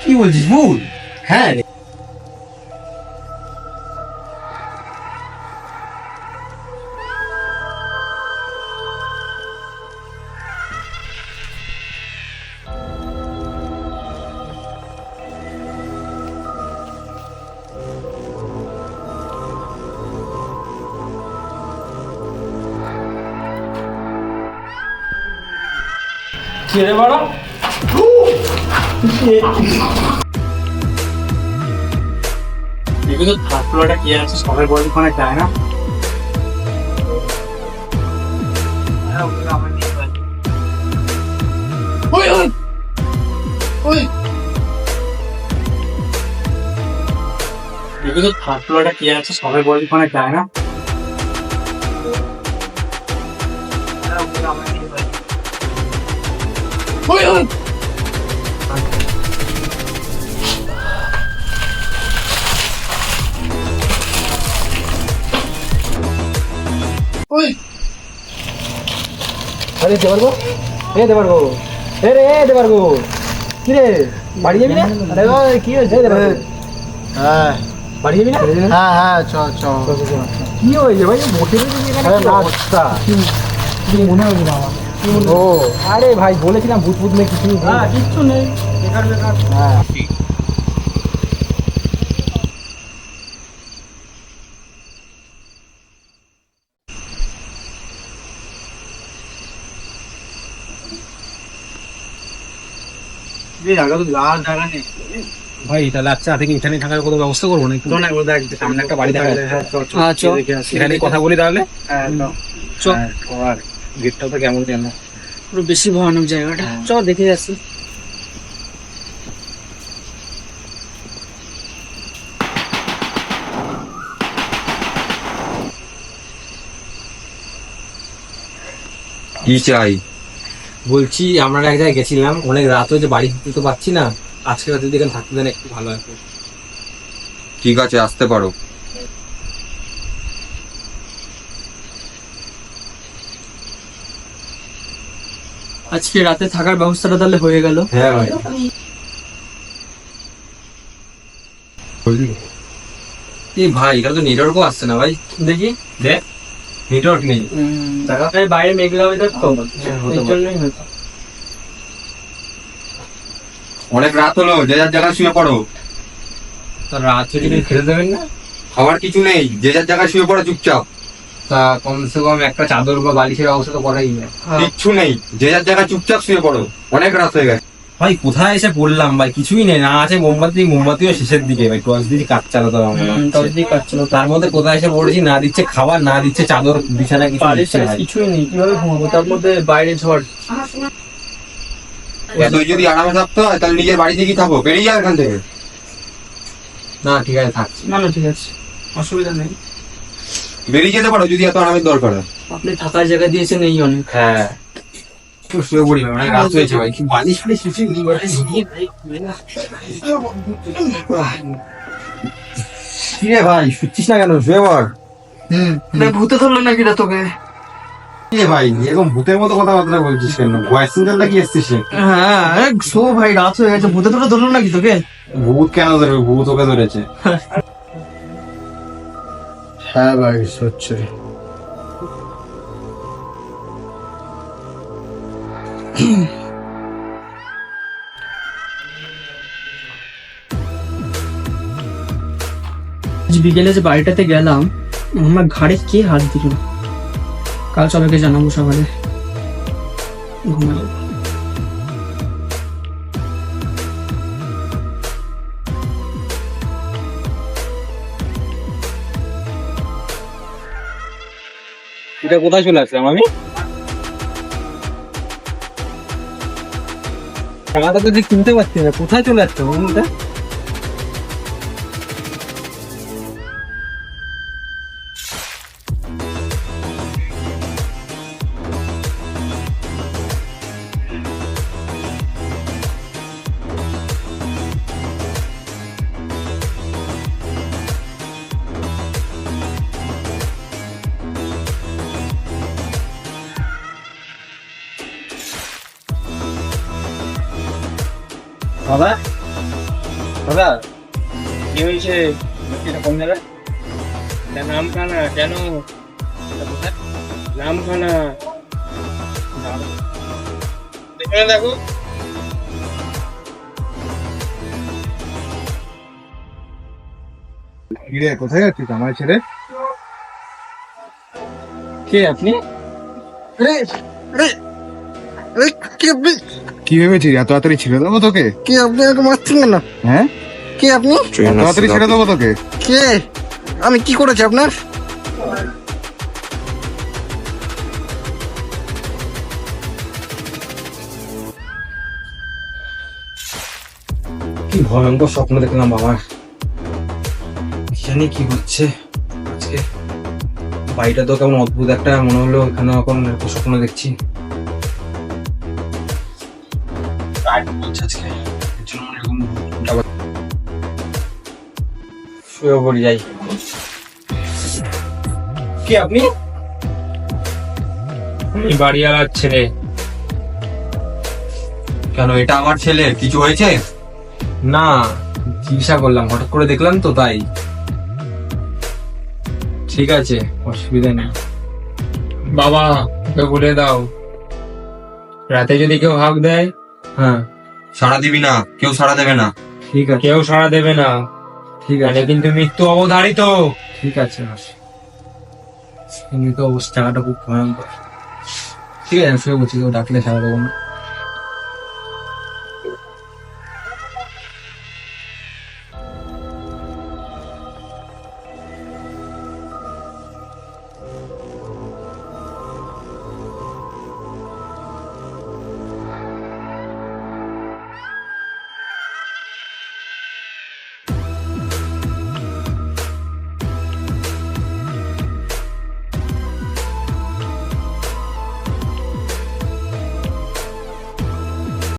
কি বলছিস ভুল? হ্যাঁ ছেড়ে বাড়া এগুলো থার্ড ফ্লোরটা কি আছে সবাই বলে ওখানে যায় না। এগুলো থার্ড ফ্লোরটা কি আছে সবাই বলে ওখানে যায় না। আরে দেবারগো, দেবারগো, রে দেবারগো, কি রে বাড়ি যাবি না? আরে কি হয়েছে দেবারগো? হ্যাঁ বাড়ি যাবি না? হ্যাঁ হ্যাঁ চ চ। কি হয়েছে ভাই? বসে রয়েছে এখানে কি অবস্থা? কি মনে হয় বাবা? ও আরে ভাই বলেছিলাম ভূত ভূত নেই কিছু। হ্যাঁ কিচ্ছু নেই, বেকার বেকার। হ্যাঁ জায়গা তো যাওয়ার জায়গা নেই ভাই, তাহলে আচ্ছা থেকে এখানে থাকার কোনো ব্যবস্থা করবো না? তো না ওটা সামনে একটা বাড়ি দেখা এখানে কথা বলি তাহলে। চ আর গেটটাও তো কেমন যেন পুরো বেশি ভয়ানক জায়গাটা, চ দেখে যাচ্ছি। কি চাই? বলছি আমরা এক জায়গায় গেছিলাম, অনেক রাত হয়েছে, বাড়ি ফিরতে তো পারছি না। আজকে রাতে যদি এখানে থাকতে দেন একটু ভালো হয়। ঠিক আছে, আসতে পারো। আজকে রাতে থাকার ব্যবস্থাটা তাহলে হয়ে গেল। হ্যাঁ ভাই। এই ভাই এখানে তো নেটওয়ার্কও আসছে না ভাই। দেখি দেখ নেটওয়ার্ক নেই। বাইরে মেঘলা ওয়েদার তো এই জন্যই হয়তো। অনেক রাত হলো, যে যার জায়গায় শুয়ে পড়ো। তো রাত হয়ে গেলে খেতে দেবেন না? খাবার কিছু নেই, যে যার জায়গায় শুয়ে পড়ো চুপচাপ। তা কমসে কম একটা চাদর বা বালিশের ব্যবস্থা তো করাই যায়। কিচ্ছু নেই, যে যার জায়গায় চুপচাপ শুয়ে পড়ো, অনেক রাত হয়ে গেছে। ভাই কোথায় এসে পড়লাম ভাই, কিছুই নেই, না আছে মোমবাতি, মোমবাতিও শেষের দিকে ভাই, টর্চ দিয়ে কাজ চালাতে হবে। টর্চ দিয়ে কাজ চালাতে তার মধ্যে কোথায় এসে পড়েছি, না দিচ্ছে খাবার, না দিচ্ছে চাদর, বিছানা কিছু দিচ্ছে না ভাই। কিছুই নেই, কিভাবে ঘুমাবো? তার মধ্যে বাইরে ঝড়। এতই যদি আরামে থাকতে হয় তাহলে নিজের বাড়ি থেকেই থাকো, বেরিয়ে যাও এখান থেকে। না ঠিক আছে থাকছি। না না ঠিক আছে, অসুবিধা নেই। বেরিয়ে যেতে পারো যদি এত আরামের দরকার হয়। আপনি থাকার জায়গা দিয়েছেন এই অনেক। হ্যাঁ শুয়ে পড়ি ভাই, অনেক রাত হয়েছে ভাই, কি বালিশ ফালিশ কিছু নেই ভাই। কি রে ভাই শুচ্ছিস না কেন? শুয়ে পড়। ভূতে ধরলো নাকি রে তোকে? কি রে ভাই এরকম ভূতের মতো কথাবার্তা বলছিস কেন? ভয়েস সিঙ্গেল নাকি এসছিস? হ্যাঁ শো ভাই, রাত হয়ে গেছে, ভূতে ধরলো নাকি তোকে? ভূত কেন ধরবে? ভূত ওকে ধরেছে। হ্যাঁ ভাই সচ্ছই। আজ বিকেলে যে বাড়িটাতে গেলাম, আমার ঘাড়ে কে হাত দিল? কাল সবাইকে জানাবো সকালে। ঘুমাবো। এটা কোথায় চলে আসলাম আমি? টাকাটা তো ঠিক কিনতে পারছি না, কোথায় চলে আসছে এটা? বাবা বাবা কি হয়েছে এটা কোন জায়গায় নাম খানা কেন নাম খানা দেখো কিরে কোথায় যাচ্ছিস আমার ছেলে? কে আপনি কি ভেবেছিস এত তাড়াতাড়ি ছেড়ে দেবো তোকে? কে আপনি আমাকে মারছেন কেন? হ্যাঁ, কে আপনি? এত তাড়াতাড়ি ছেড়ে দেবো তোকে? কে? আমি কি করেছি আপনার? কি ভয়ঙ্কর স্বপ্ন দেখলাম বাবা, কি জানি কি হচ্ছে আজকে। বাড়িটা তো কেমন অদ্ভুত একটা মনে হলো, এখানে এখন একটা স্বপ্ন দেখছি। আজকে এর জন্য মনে হয় এরকম আবার শুয়ে পড়ি যাই। কি আপনি? আমি বাড়িওয়ালার ছেলে। কেন, এটা আমার ছেলে, কিছু হয়েছে? না, জিজ্ঞাসা করলাম, হঠাৎ করে দেখলাম তো তাই। ঠিক আছে, অসুবিধা নেই। বাবা ওকে বলে দাও, রাতে যদি কেউ হাঁক দেয়, হ্যাঁ সাড়া দিবি না, কেউ সাড়া দেবে না। ঠিক আছে, কেউ সাড়া দেবে না, ঠিক আছে, কিন্তু মৃত্যু অবধারিত। ঠিক আছে, এমনি তো অবস্থা, জায়গাটা খুব ভয়ঙ্কর। ঠিক আছে, আমি শুয়ে বলছি, কেউ ডাকলে সাড়া দেবো না।